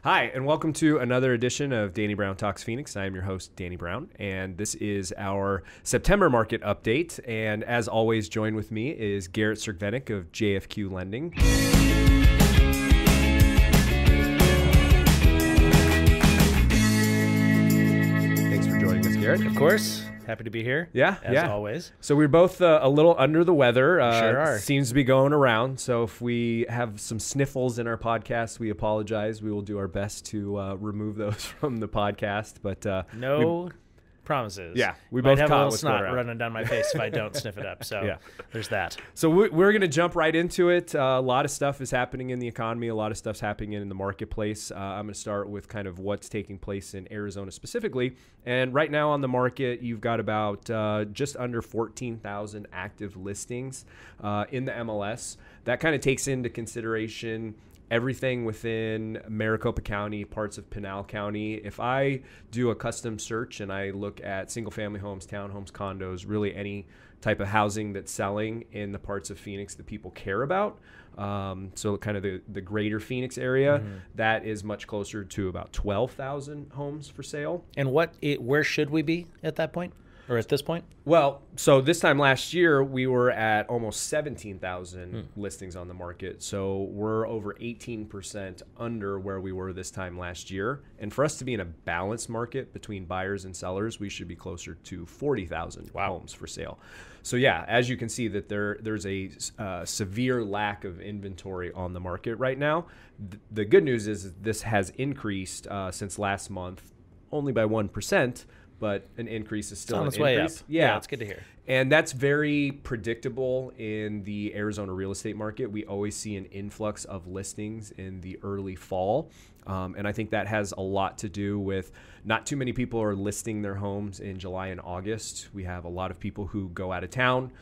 Hi, and welcome to another edition of Danny Brown Talks Phoenix. I am your host, Danny Brown, and this is our September market update. And as always, join with me is Garret Cerkvenik of JFQ Lending. Thanks for joining us, Garret. Of course. Happy to be here. Yeah, as always. So we're both a little under the weather. Sure are. Seems to be going around. So if we have some sniffles in our podcast, we apologize. We will do our best to remove those from the podcast. But no promises. Yeah, we might both have a caught little what's snot going on. running down my face if I don't sniff it up. So Yeah. there's that. So we're going to jump right into it. A lot of stuff is happening in the economy. A lot of stuff's happening in the marketplace. I'm going to start with kind of what's taking place in Arizona specifically. And right now on the market, you've got about just under 14,000 active listings in the MLS. That kind of takes into consideration everything within Maricopa County, parts of Pinal County. If I do a custom search and I look at single-family homes, townhomes, condos, really any type of housing that's selling in the parts of Phoenix that people care about, so kind of the greater Phoenix area, that is much closer to about 12,000 homes for sale. And where should we be at that point? Or at this point? Well, so this time last year, we were at almost 17,000 listings on the market. So we're over 18% under where we were this time last year. And for us to be in a balanced market between buyers and sellers, we should be closer to 40,000 homes for sale. So yeah, as you can see that there's a severe lack of inventory on the market right now. The good news is this has increased since last month, only by 1%. But an increase is still on an its way up. increase. Yeah, it's good to hear. And that's very predictable in the Arizona real estate market. We always see an influx of listings in the early fall. And I think that has a lot to do with not too many people are listing their homes in July and August. We have a lot of people who go out of town,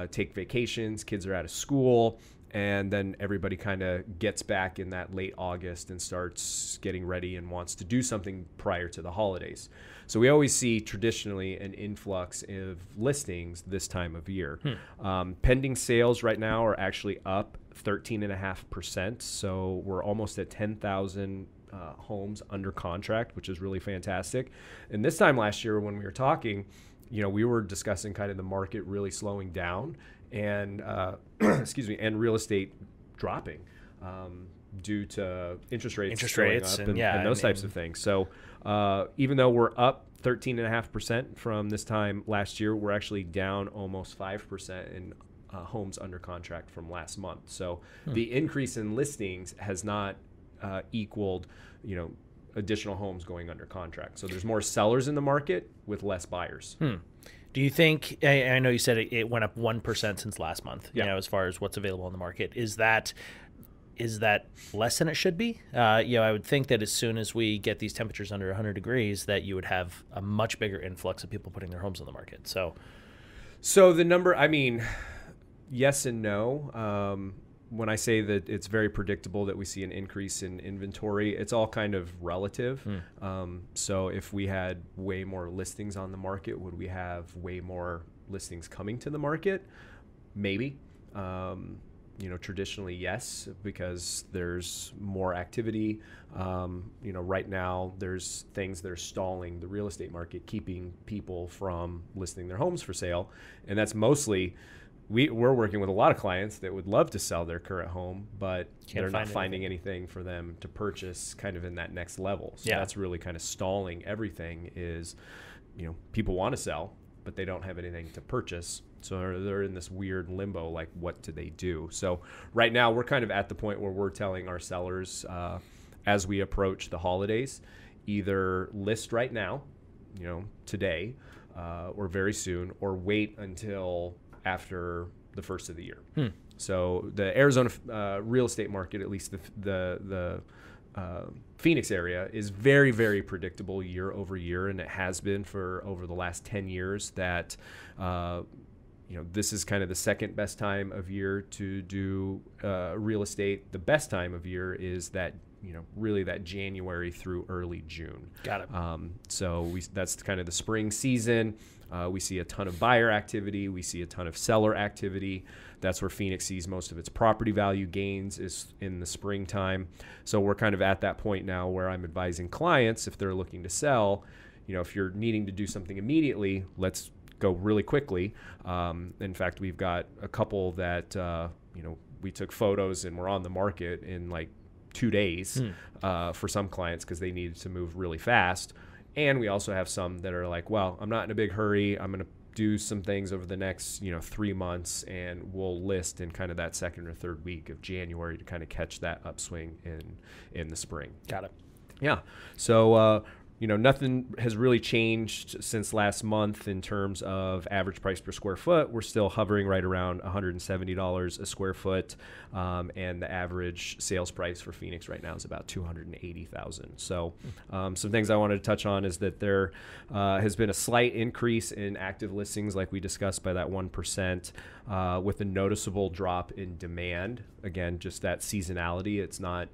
take vacations, kids are out of school, and then everybody kind of gets back in that late August and starts getting ready and wants to do something prior to the holidays. So we always see traditionally an influx of listings this time of year. Pending sales right now are actually up 13.5%. So we're almost at 10,000 homes under contract, which is really fantastic. And this time last year when we were talking, we were discussing kind of the market really slowing down and and real estate dropping due to interest rates going up and those types of things. So even though we're up 13.5% from this time last year, we're actually down almost 5% in homes under contract from last month. So the increase in listings has not equaled, additional homes going under contract. So there's more sellers in the market with less buyers. Do you think, I know you said it went up 1% since last month, as far as what's available on the market. Is that less than it should be? I would think that as soon as we get these temperatures under 100 degrees, that you would have a much bigger influx of people putting their homes on the market. So the number, yes and no. When I say that it's very predictable that we see an increase in inventory, it's all kind of relative. So if we had way more listings on the market, would we have way more listings coming to the market? Maybe. Traditionally, yes, because there's more activity. Right now there's things that are stalling the real estate market, keeping people from listing their homes for sale. And that's mostly, we're working with a lot of clients that would love to sell their current home, but they're not finding anything for them to purchase kind of in that next level. So that's really kind of stalling everything is, people want to sell, but they don't have anything to purchase. So they're in this weird limbo, like what do they do? So right now we're kind of at the point where we're telling our sellers as we approach the holidays, either list right now, today or very soon, or wait until after the first of the year. So the Arizona real estate market, at least the Phoenix area, is very, very predictable year over year, and it has been for over the last 10 years that this is kind of the second best time of year to do real estate. The best time of year is that really that January through early June. Got it. So that's kind of the spring season. We see a ton of buyer activity. We see a ton of seller activity. That's where Phoenix sees most of its property value gains is in the springtime. So we're kind of at that point now where I'm advising clients, if they're looking to sell, if you're needing to do something immediately, let's go really quickly. In fact, we've got a couple that, we took photos and we're on the market in like 2 days for some clients because they needed to move really fast. And we also have some that are like, well, I'm not in a big hurry. I'm going to do some things over the next, 3 months, and we'll list in kind of that second or third week of January to kind of catch that upswing in the spring. Got it. Yeah. So, nothing has really changed since last month in terms of average price per square foot. We're still hovering right around $170 a square foot, and the average sales price for Phoenix right now is about $280,000. So some things I wanted to touch on is that there has been a slight increase in active listings like we discussed by that 1%, with a noticeable drop in demand. Again, just that seasonality. It's not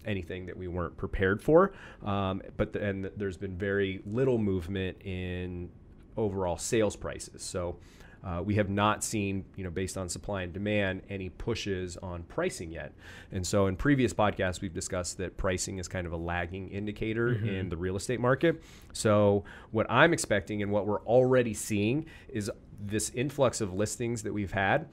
anything that we weren't prepared for, but there's been very little movement in overall sales prices. So we have not seen, based on supply and demand, any pushes on pricing yet. And so in previous podcasts, we've discussed that pricing is kind of a lagging indicator in the real estate market. So what I'm expecting and what we're already seeing is this influx of listings that we've had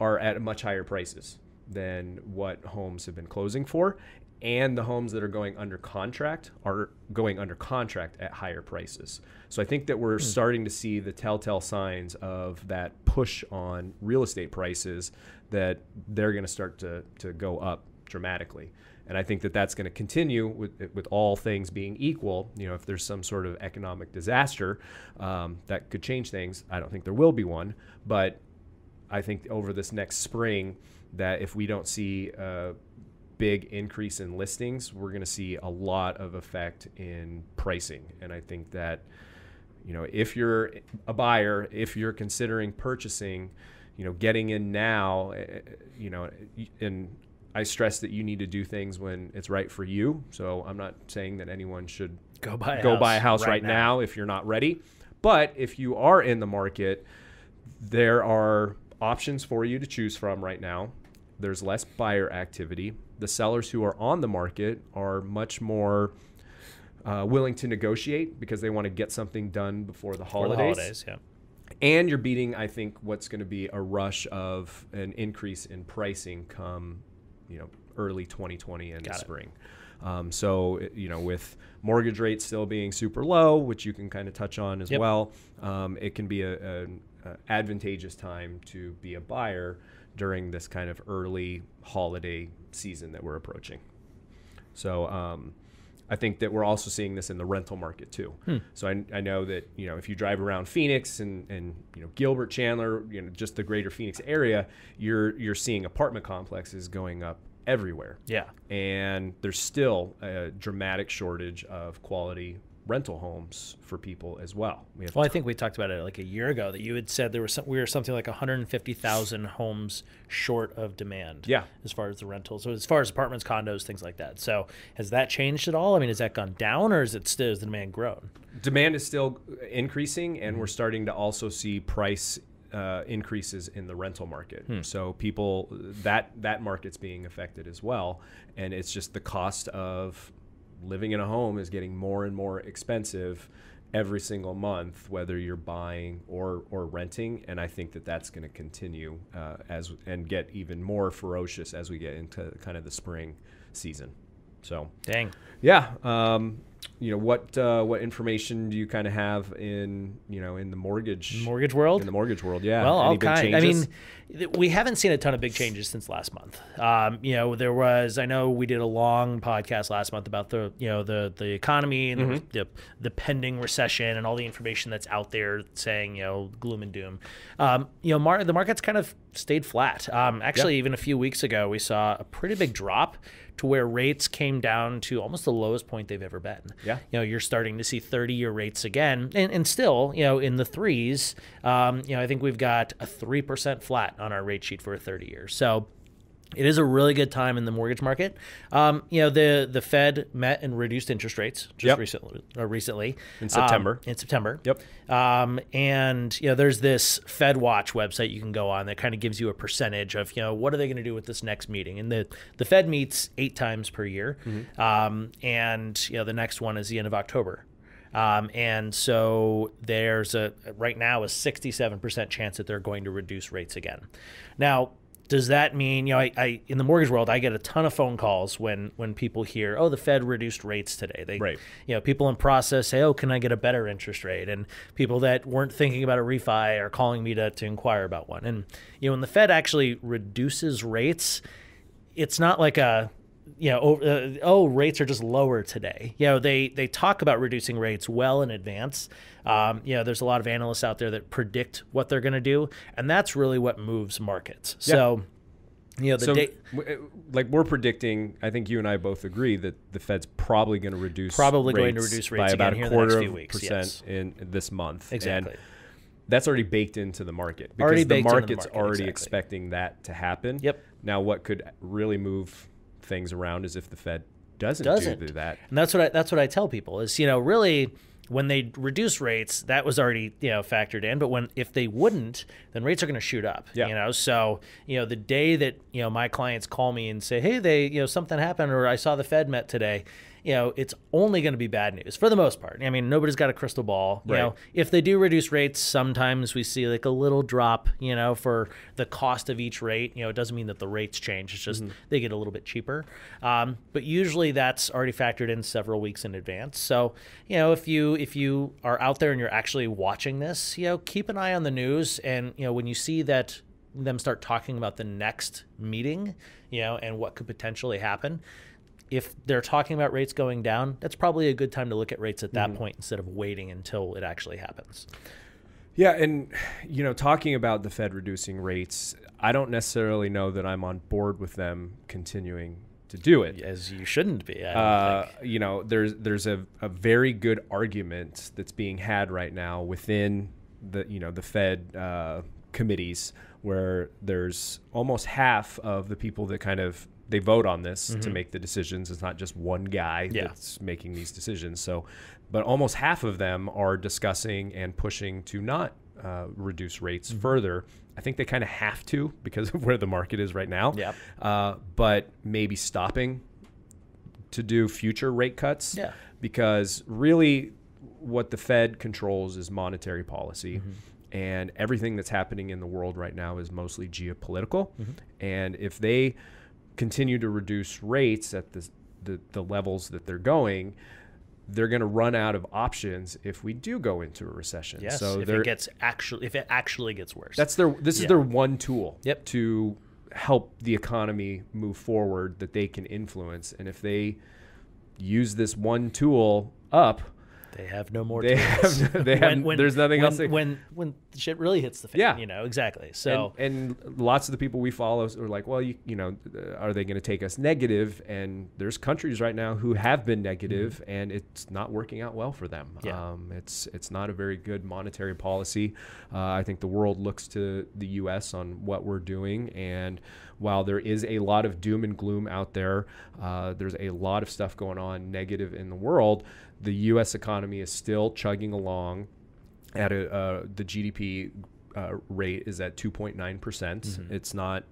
are at much higher prices than what homes have been closing for. And the homes that are going under contract are going under contract at higher prices. So I think that we're starting to see the telltale signs of that push on real estate prices, that they're going to start to go up dramatically. And I think that that's going to continue with all things being equal. If there's some sort of economic disaster that could change things, I don't think there will be one. But I think over this next spring, that if we don't see a big increase in listings, we're going to see a lot of effect in pricing. And I think that, if you're a buyer, if you're considering purchasing, getting in now, and I stress that you need to do things when it's right for you. So I'm not saying that anyone should go buy a house right now if you're not ready. But if you are in the market, there are options for you to choose from right now. There's less buyer activity. The sellers who are on the market are much more willing to negotiate because they want to get something done before the holidays. Yeah. And you're beating, I think, what's going to be a rush of an increase in pricing come, early 2020 in the spring. So, with mortgage rates still being super low, which you can kind of touch on as well, it can be an advantageous time to be a buyer during this kind of early holiday season that we're approaching. So I think that we're also seeing this in the rental market too. So I know that, if you drive around Phoenix and Gilbert, Chandler, just the greater Phoenix area, you're seeing apartment complexes going up everywhere. Yeah. And there's still a dramatic shortage of quality rental homes for people as well. I think we talked about it like a year ago that you had said we were something like 150,000 homes short of demand. Yeah. As far as the rentals, so as far as apartments, condos, things like that. So has that changed at all? I mean, has that gone down, or has the demand grown? Demand is still increasing, and we're starting to also see price increases in the rental market. So people, that market's being affected as well. And it's just the cost of living in a home is getting more and more expensive every single month, whether you're buying or renting. And I think that that's going to continue and get even more ferocious as we get into kind of the spring season. So, dang. Yeah. What information do you kind of have in the mortgage world? In the mortgage world, yeah. Well, all kinds. I mean, we haven't seen a ton of big changes since last month. There was. I know we did a long podcast last month about the economy and the pending recession and all the information that's out there saying gloom and doom. The market's kind of stayed flat. Actually, even a few weeks ago, we saw a pretty big drop to where rates came down to almost the lowest point they've ever been. Yeah. You're starting to see 30-year rates again, and still, in the threes. I think we've got a 3% flat on our rate sheet for a 30-year. So, It is a really good time in the mortgage market. The Fed met and reduced interest rates just recently in September. Yep. And there's this Fed Watch website you can go on that kind of gives you a percentage of what are they going to do with this next meeting. And the Fed meets 8 times per year, and the next one is the end of October. And so there's right now a 67% chance that they're going to reduce rates again. Now, does that mean, I in the mortgage world, I get a ton of phone calls when people hear, oh, the Fed reduced rates today. People in process say, oh, can I get a better interest rate? And people that weren't thinking about a refi are calling me to inquire about one. And, when the Fed actually reduces rates, it's not like rates are just lower today. They talk about reducing rates well in advance. There's a lot of analysts out there that predict what they're going to do, and that's really what moves markets. So, we're predicting. I think you and I both agree that the Fed's probably going to reduce rates by about a quarter of a percent in this month. Exactly. And that's already baked into the market because the market's already expecting that to happen. Yep. Now, what could really move things around is if the Fed doesn't do that. And that's what I tell people is, really when they reduce rates, that was already, factored in. But if they wouldn't, then rates are going to shoot up. So, the day that, my clients call me and say, hey, something happened, or I saw the Fed met today, it's only going to be bad news for the most part. I mean, nobody's got a crystal ball. Right. If they do reduce rates, sometimes we see like a little drop, for the cost of each rate. It doesn't mean that the rates change. It's just they get a little bit cheaper. But usually that's already factored in several weeks in advance. So, if you are out there and you're actually watching this, keep an eye on the news. And, when you see that them start talking about the next meeting, and what could potentially happen, if they're talking about rates going down, that's probably a good time to look at rates at that point instead of waiting until it actually happens. Yeah, and talking about the Fed reducing rates, I don't necessarily know that I'm on board with them continuing to do it. As you shouldn't be. I don't think. There's a very good argument that's being had right now within the Fed committees, where there's almost half of the people that they vote on this to make the decisions. It's not just one guy that's making these decisions. So, but almost half of them are discussing and pushing to not reduce rates further. I think they kind of have to because of where the market is right now. But maybe stopping to do future rate cuts. Because really what the Fed controls is monetary policy. And everything that's happening in the world right now is mostly geopolitical. And if they continue to reduce rates at the levels that they're going, they're going to run out of options if we do go into a recession. Yes, so if it actually gets worse. This is their one tool to help the economy move forward that they can influence. And if they use this one tool up, they have no more tools. There's nothing else. When shit really hits the fan, exactly. So and lots of the people we follow are like, well, are they going to take us negative? And there's countries right now who have been negative, and it's not working out well for them. It's not a very good monetary policy. I think the world looks to the U.S. on what we're doing, and while there is a lot of doom and gloom out there, there's a lot of stuff going on negative in the world. The U.S. economy is still chugging along at the GDP rate is at 2.9%. It's not,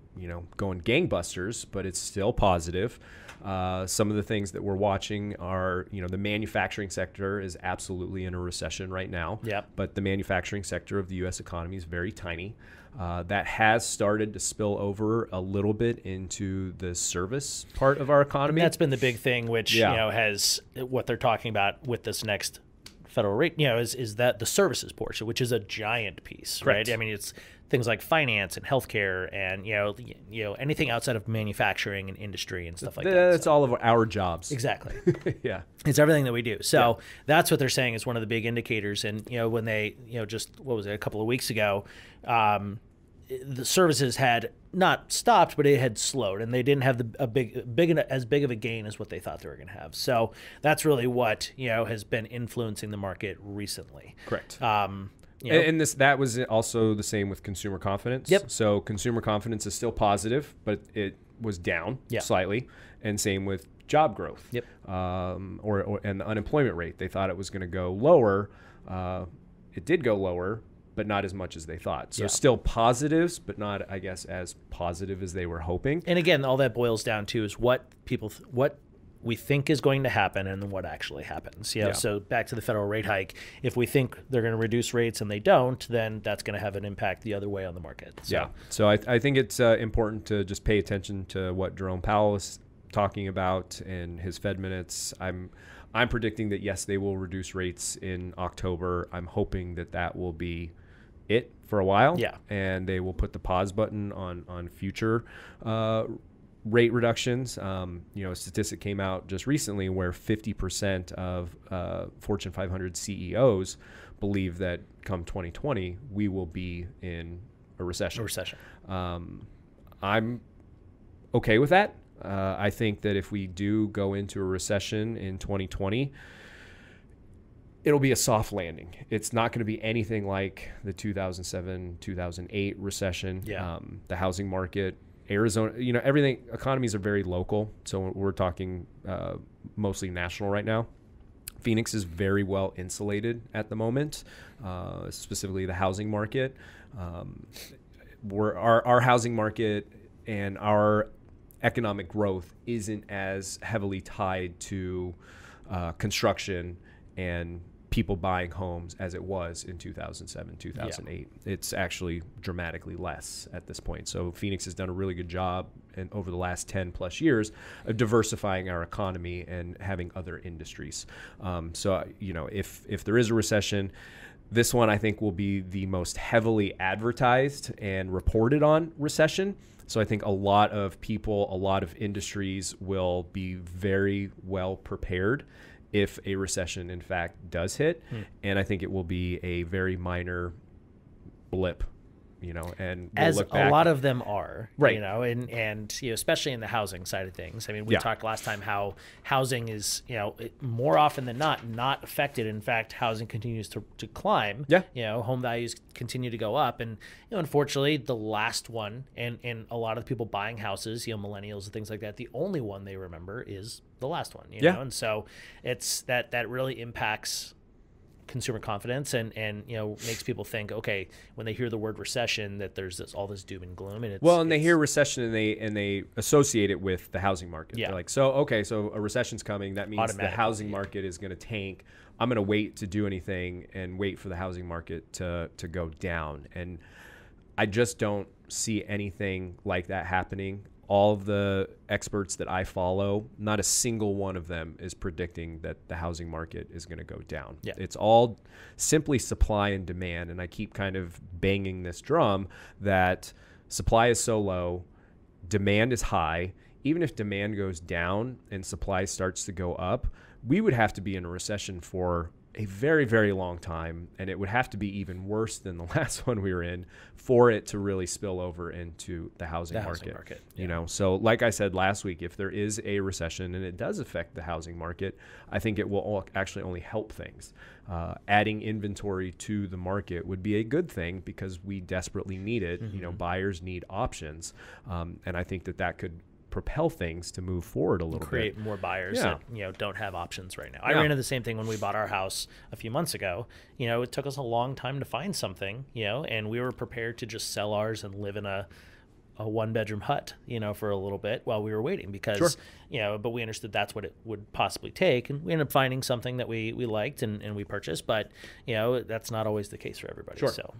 going gangbusters, but it's still positive. Some of the things that we're watching are, the manufacturing sector is absolutely in a recession right now. But the manufacturing sector of the U.S. economy is very tiny. That has started to spill over a little bit into the service part of our economy. And that's been the big thing, which has what they're talking about with this next federal rate. Is that the services portion, which is a giant piece, Correct. right? I mean, it's things like finance and healthcare, and anything outside of manufacturing and industry and stuff like that. That's all of our jobs. Exactly. It's everything that we do. So that's what they're saying is one of the big indicators. And when they just a couple of weeks ago, the services had not stopped, but it had slowed, and they didn't have as big of a gain as what they thought they were going to have. So that's really what has been influencing the market recently. Correct. You know? And that was also the same with consumer confidence. Yep. So consumer confidence is still positive, but it was down slightly. And same with job growth. Yep. And the unemployment rate. They thought it was going to go lower. It did go lower, but not as much as they thought. So still positives, but not, I guess, as positive as they were hoping. And again, all that boils down to is what what we think is going to happen and then what actually happens. You know? So back to the federal rate hike, if we think they're going to reduce rates and they don't, then that's going to have an impact the other way on the market. So. So I think it's important to just pay attention to what Jerome Powell is talking about in his Fed minutes. I'm predicting that, yes, they will reduce rates in October. I'm hoping that will be it for a while. Yeah. And they will put the pause button on future rate reductions. A statistic came out just recently where 50% of Fortune 500 CEOs believe that come 2020, we will be in a recession. I'm okay with that. I think that if we do go into a recession in 2020, it'll be a soft landing. It's not going to be anything like the 2007, 2008 recession. The housing market, Arizona, everything, economies are very local. So we're talking mostly national right now. Phoenix is very well insulated at the moment, specifically the housing market. Our housing market and our economic growth isn't as heavily tied to construction and people buying homes as it was in 2007, 2008. It's actually dramatically less at this point. So Phoenix has done a really good job over the last 10 plus years of diversifying our economy and having other industries. If there is a recession, this one I think will be the most heavily advertised and reported on recession. So I think a lot of people, a lot of industries will be very well prepared if a recession, in fact, does hit. And I think it will be a very minor blip, and we'll as look back. A lot of them are, right. And especially in the housing side of things. I mean, we talked last time how housing is, more often than not affected. In fact, housing continues to climb. Home values continue to go up, and unfortunately, the last one, and a lot of the people buying houses, millennials and things like that, the only one they remember is the last one. know, and so it's that really impacts consumer confidence and makes people think, okay, when they hear the word recession, that there's all this doom and gloom. And they hear recession and they associate it with the housing market. They're like, so a recession's coming. That means the housing market is going to tank. I'm going to wait to do anything and wait for the housing market to go down. And I just don't see anything like that happening. All of the experts that I follow, not a single one of them is predicting that the housing market is going to go down. It's all simply supply and demand. And I keep kind of banging this drum that supply is so low, demand is high. Even if demand goes down and supply starts to go up, we would have to be in a recession for a very, very long time, and it would have to be even worse than the last one we were in for it to really spill over into the housing market. So like I said last week, if there is a recession and it does affect the housing market, I think it will actually only help things. Adding inventory to the market would be a good thing because we desperately need it. Buyers need options, and I think that could propel things to move forward a little create bit. More buyers that don't have options right now. I ran into the same thing when we bought our house a few months ago. It took us a long time to find something, and we were prepared to just sell ours and live in a one-bedroom hut, for a little bit while we were waiting because, but we understood that's what it would possibly take. And we ended up finding something that we liked and we purchased, but, that's not always the case for everybody. So,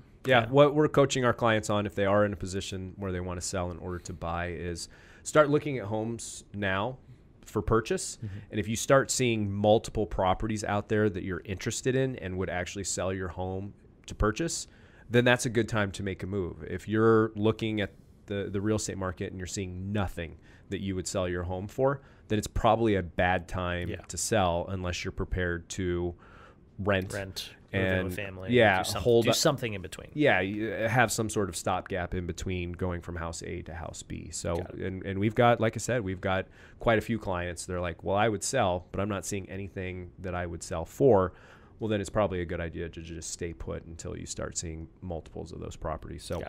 what we're coaching our clients on if they are in a position where they want to sell in order to buy is start looking at homes now for purchase. And if you start seeing multiple properties out there that you're interested in and would actually sell your home to purchase, then that's a good time to make a move. If you're looking at the real estate market and you're seeing nothing that you would sell your home for, then it's probably a bad time to sell unless you're prepared to rent and with a family, do something in between. You have some sort of stopgap in between going from house A to house B. So, and we've got, like I said, we've got quite a few clients. They're like, well, I would sell, but I'm not seeing anything that I would sell for. well, then it's probably a good idea to just stay put until you start seeing multiples of those properties. So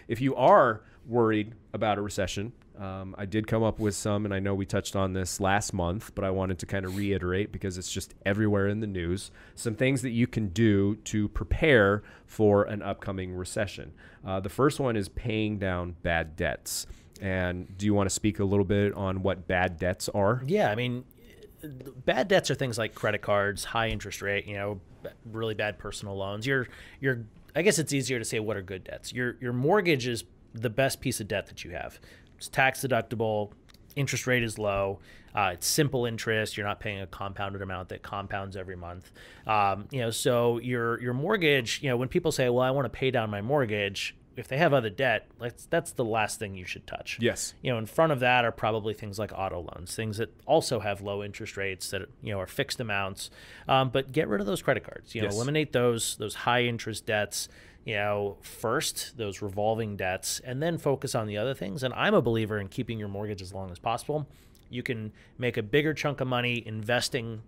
if you are worried about a recession, I did come up with some, and I know we touched on this last month, but I wanted to kind of reiterate because it's just everywhere in the news, some things that you can do to prepare for an upcoming recession. The first one is paying down bad debts. And do you want to speak a little bit on what bad debts are? Yeah, I mean, bad debts are things like credit cards, high interest rate, really bad personal loans. I guess it's easier to say what are good debts. Your mortgage is the best piece of debt that you have. It's tax deductible, interest rate is low, it's simple interest. You're not paying a compounded amount that compounds every month. So your mortgage, when people say, well, I want to pay down my mortgage, if they have other debt, that's the last thing you should touch. Yes. In front of that are probably things like auto loans, things that also have low interest rates that are fixed amounts. But get rid of those credit cards. Eliminate those high interest debts. First, those revolving debts, and then focus on the other things. And I'm a believer in keeping your mortgage as long as possible. You can make a bigger chunk of money investing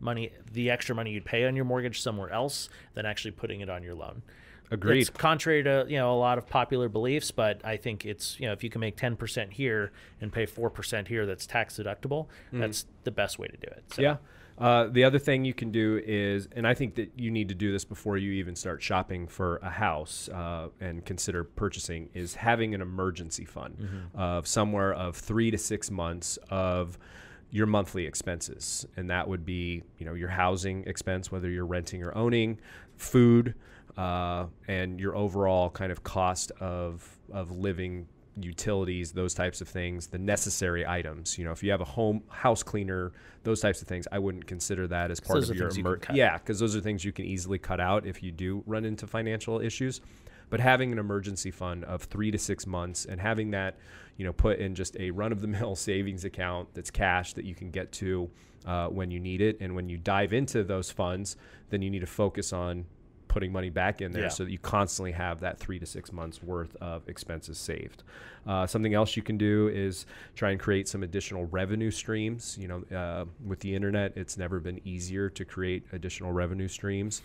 the extra money you'd pay on your mortgage somewhere else than actually putting it on your loan. Agreed. It's contrary to a lot of popular beliefs, but I think it's if you can make 10% here and pay 4% here, that's tax deductible. That's the best way to do it. So. Yeah. The other thing you can do is, and I think that you need to do this before you even start shopping for a house and consider purchasing, is having an emergency fund of somewhere of 3 to 6 months of your monthly expenses. And that would be, your housing expense, whether you're renting or owning, food, and your overall kind of cost of living, utilities, those types of things, the necessary items. If you have a house cleaner, those types of things, I wouldn't consider that as part of your yeah, because those are things you can easily cut out if you do run into financial issues. But having an emergency fund of 3 to 6 months and having that, put in just a run-of-the-mill savings account that's cash that you can get to when you need it. And when you dive into those funds, then you need to focus on putting money back in there so that you constantly have that 3 to 6 months worth of expenses saved. Something else you can do is try and create some additional revenue streams. With the internet, it's never been easier to create additional revenue streams.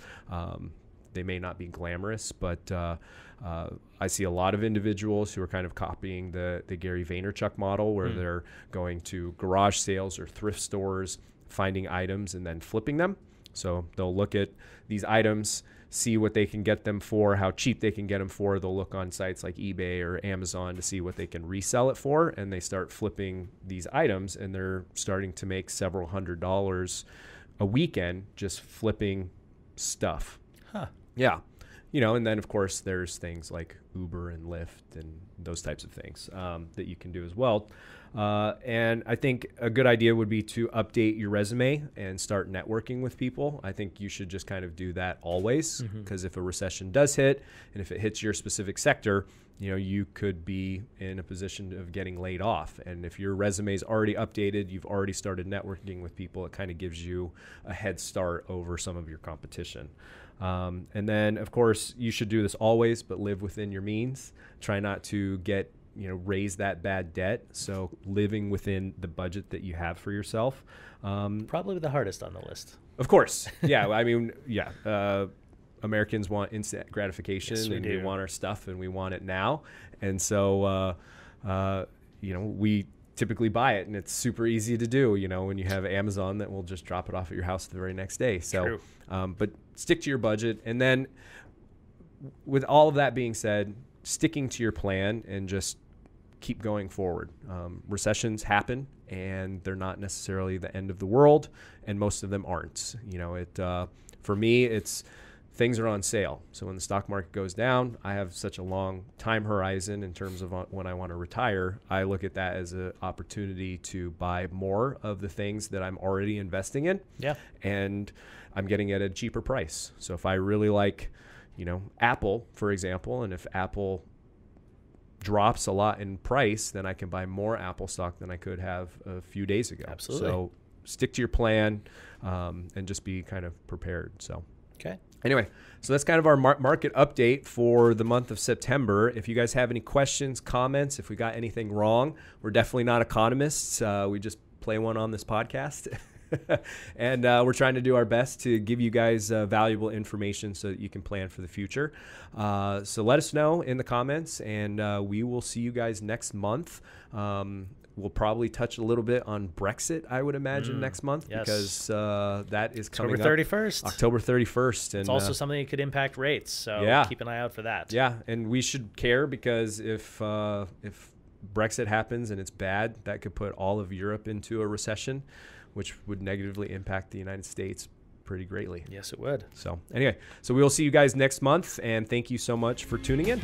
They may not be glamorous, but I see a lot of individuals who are kind of copying the Gary Vaynerchuk model, where they're going to garage sales or thrift stores, finding items and then flipping them. So they'll look at these items, see what they can get them for, how cheap they can get them for. They'll look on sites like eBay or Amazon to see what they can resell it for, and they start flipping these items, and they're starting to make several $100s a weekend just flipping stuff. Huh. Yeah. And then of course there's things like Uber and Lyft and those types of things that you can do as well. And I think a good idea would be to update your resume and start networking with people. I think you should just kind of do that always, because if a recession does hit, and if it hits your specific sector, you could be in a position of getting laid off. And if your resume is already updated, you've already started networking with people, it kind of gives you a head start over some of your competition. And then, of course, you should do this always, but live within your means. Try not to raise that bad debt. So living within the budget that you have for yourself. Probably the hardest on the list. Of course. Yeah. I mean, Americans want instant gratification, and we want our stuff and we want it now. And so, we typically buy it, and it's super easy to do, when you have Amazon that will just drop it off at your house the very next day. So, but stick to your budget. And then with all of that being said, sticking to your plan and just keep going forward. Recessions happen, and they're not necessarily the end of the world, and most of them aren't. For me, it's things are on sale. So when the stock market goes down, I have such a long time horizon in terms of when I want to retire. I look at that as an opportunity to buy more of the things that I'm already investing in. Yeah. And I'm getting it at a cheaper price. So if I really like, Apple, for example, and if Apple drops a lot in price, then I can buy more Apple stock than I could have a few days ago. Absolutely. So stick to your plan and just be kind of prepared. So. Okay. Anyway, so that's kind of our market update for the month of September. If you guys have any questions, comments, if we got anything wrong, we're definitely not economists. We just play one on this podcast. And we're trying to do our best to give you guys valuable information so that you can plan for the future. So let us know in the comments, and we will see you guys next month. We'll probably touch a little bit on Brexit, I would imagine, next month, because that is coming October 31st. October 31st. And it's also something that could impact rates, so keep an eye out for that. Yeah, and we should care, because if Brexit happens and it's bad, that could put all of Europe into a recession, which would negatively impact the United States pretty greatly. Yes, it would. So anyway, so we will see you guys next month, and thank you so much for tuning in.